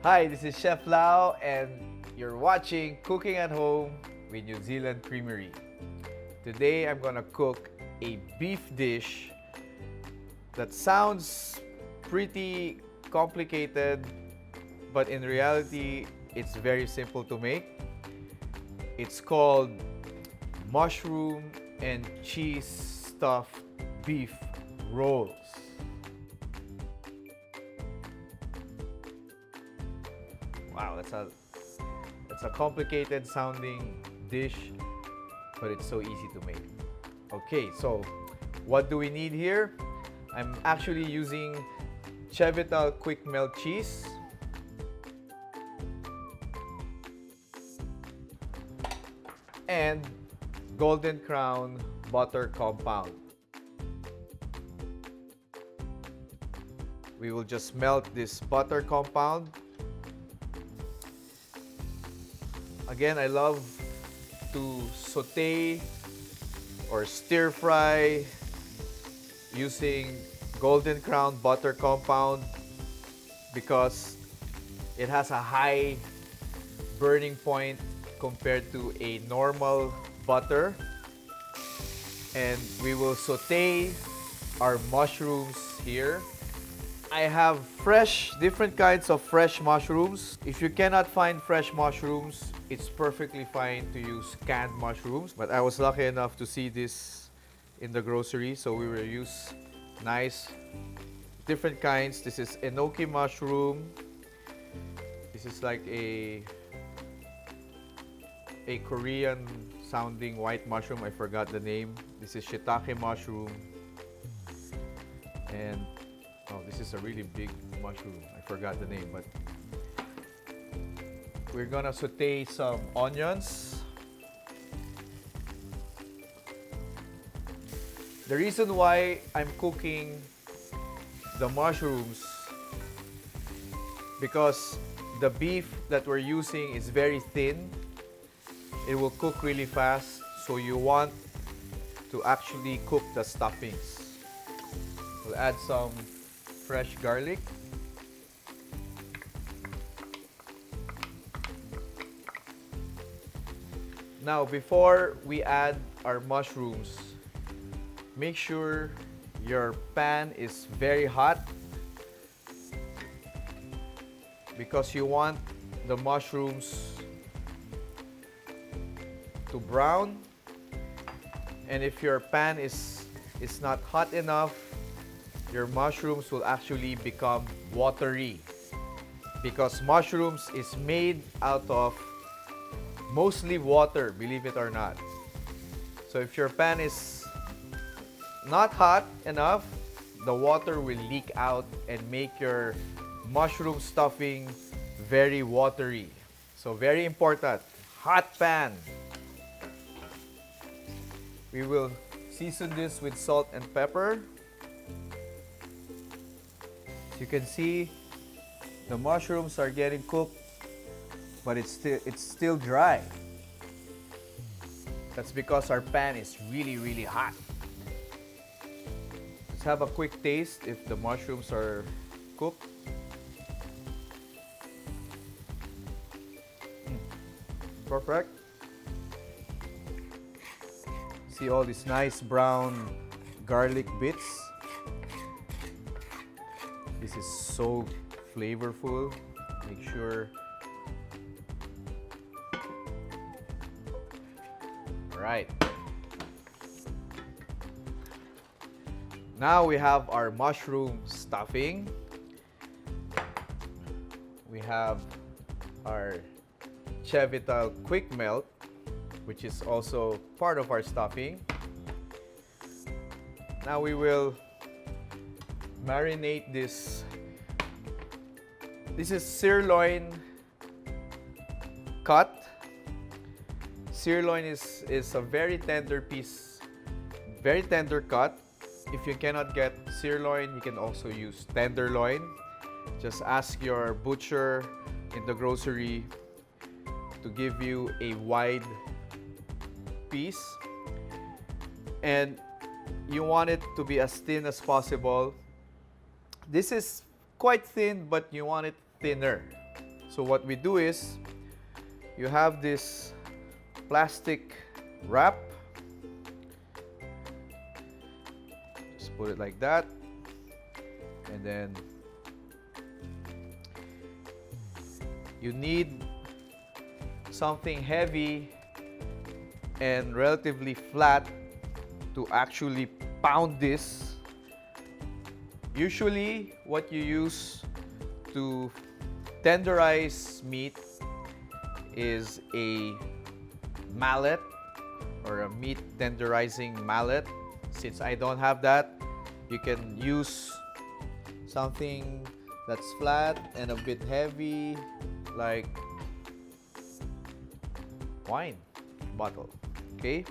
Hi, this is Chef Lau and you're watching Cooking at Home with New Zealand Creamery. Today I'm gonna cook a beef dish that sounds pretty complicated, but in reality it's very simple to make. It's called mushroom and cheese stuffed beef rolls. Wow, that's a complicated sounding dish, but it's so easy to make. Okay, so what do we need here? I'm actually using Che-Vital Quickmelt cheese, and Golden Crown butter compound. We will just melt this butter compound. Again, I love to saute or stir fry using Golden Crown butter compound because it has a high burning point compared to a normal butter. And we will saute our mushrooms here. I have different kinds of fresh mushrooms. If you cannot find fresh mushrooms, it's perfectly fine to use canned mushrooms. But I was lucky enough to see this in the grocery, so we will use nice different kinds. This is enoki mushroom. This is like a Korean sounding white mushroom. I forgot the name. This is shiitake mushroom. And oh, this is a really big mushroom. I forgot the name, but we're gonna saute some onions. The reason why I'm cooking the mushrooms because the beef that we're using is very thin. It will cook really fast, so you want to actually cook the stuffings. We'll add some fresh garlic. Now, before we add our mushrooms, make sure your pan is very hot because you want the mushrooms to brown. And if your pan is not hot enough, your mushrooms will actually become watery because mushrooms is made out of mostly water, believe it or not. So if your pan is not hot enough, the water will leak out and make your mushroom stuffing very watery. So very important, hot pan. We will season this with salt and pepper. As you can see, the mushrooms are getting cooked, but it's still dry. That's because our pan is really hot. Let's have a quick taste if the mushrooms are cooked. Perfect. See all these nice brown garlic bits. This is so flavorful. Make sure. Right. Now we have our mushroom stuffing. We have our Che-Vital Quickmelt, which is also part of our stuffing. Now we will marinate this. This is sirloin cut. Sirloin is a very tender piece, very tender cut. If you cannot get sirloin, you can also use tenderloin. Just ask your butcher in the grocery to give you a wide piece. And you want it to be as thin as possible. This is quite thin, but you want it thinner. So what we do is, you have this plastic wrap. Just put it like that. And then you need something heavy and relatively flat to actually pound this. Usually, what you use to tenderize meat is a mallet or a meat tenderizing mallet. Since I don't have that, you can use something that's flat and a bit heavy, like wine bottle. Okay,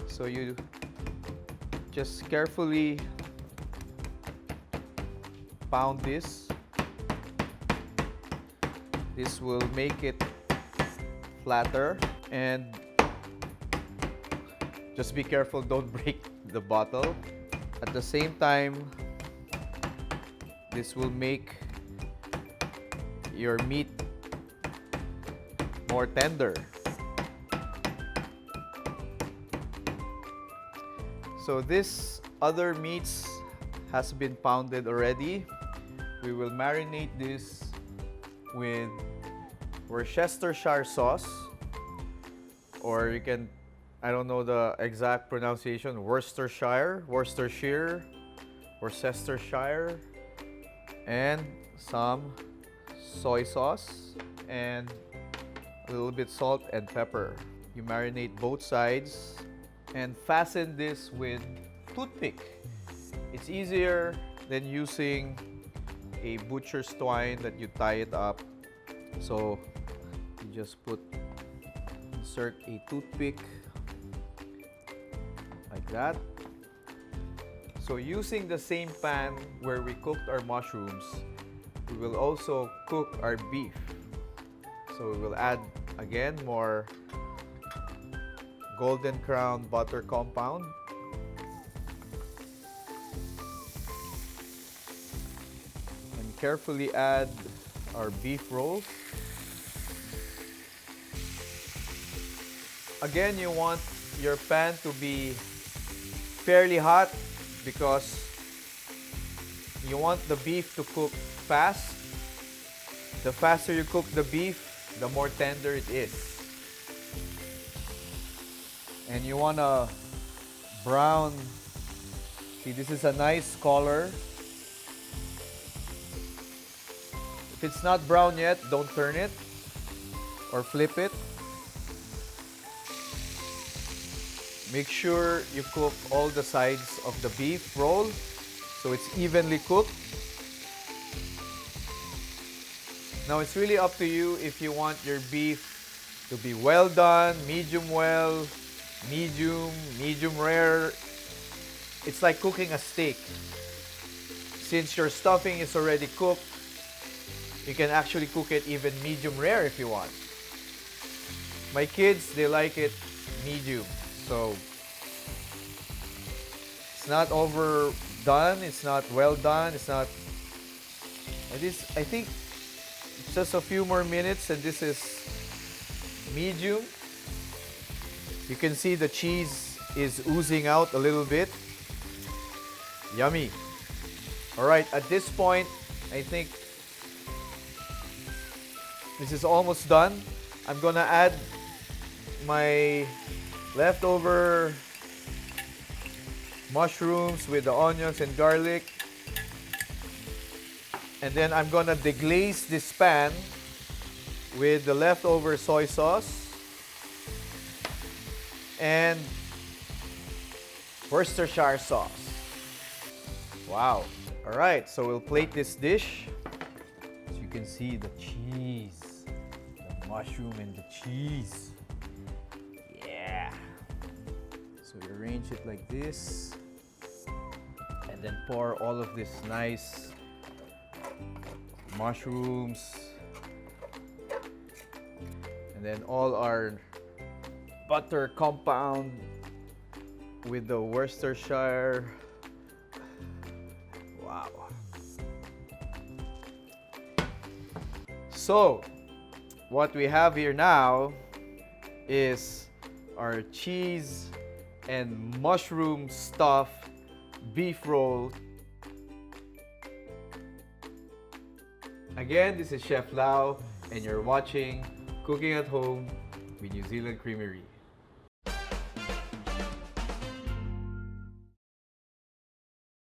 so you just carefully pound this. This will make it flatter, and just be careful, don't break the bottle. At the same time, this will make your meat more tender. So this other meats has been pounded already. We will marinate this with Worcestershire sauce, or you can, I don't know the exact pronunciation, Worcestershire, and some soy sauce, and a little bit salt and pepper. You marinate both sides and fasten this with toothpick. It's easier than using a butcher's twine that you tie it up. So you just insert a toothpick like that. So using the same pan where we cooked our mushrooms, we will also cook our beef. So we will add again more golden crown butter compound. And carefully add our beef rolls. Again, you want your pan to be fairly hot because you want the beef to cook fast. The faster you cook the beef, the more tender it is. And you want a brown, see, this is a nice color. If it's not brown yet, don't turn it or flip it. Make sure you cook all the sides of the beef roll so it's evenly cooked. Now it's really up to you if you want your beef to be well done, medium well, medium rare. It's like cooking a steak. Since your stuffing is already cooked, you can actually cook it even medium rare if you want. My kids, they like it medium. So it's not overdone, it's not well done, it's not. It is, I think, it's just a few more minutes and this is medium. You can see the cheese is oozing out a little bit. Yummy. All right, at this point, I think this is almost done. I'm gonna add my leftover mushrooms with the onions and garlic. And then I'm gonna deglaze this pan with the leftover soy sauce and Worcestershire sauce. Wow. All right, so we'll plate this dish. As you can see, the cheese, the mushroom and the cheese. Yeah. So you arrange it like this and then pour all of this nice mushrooms and then all our butter compound with the Worcestershire. Wow. So, what we have here now is our cheese and mushroom stuffed beef roll. Again, this is Chef Lau, and you're watching Cooking at Home with New Zealand Creamery.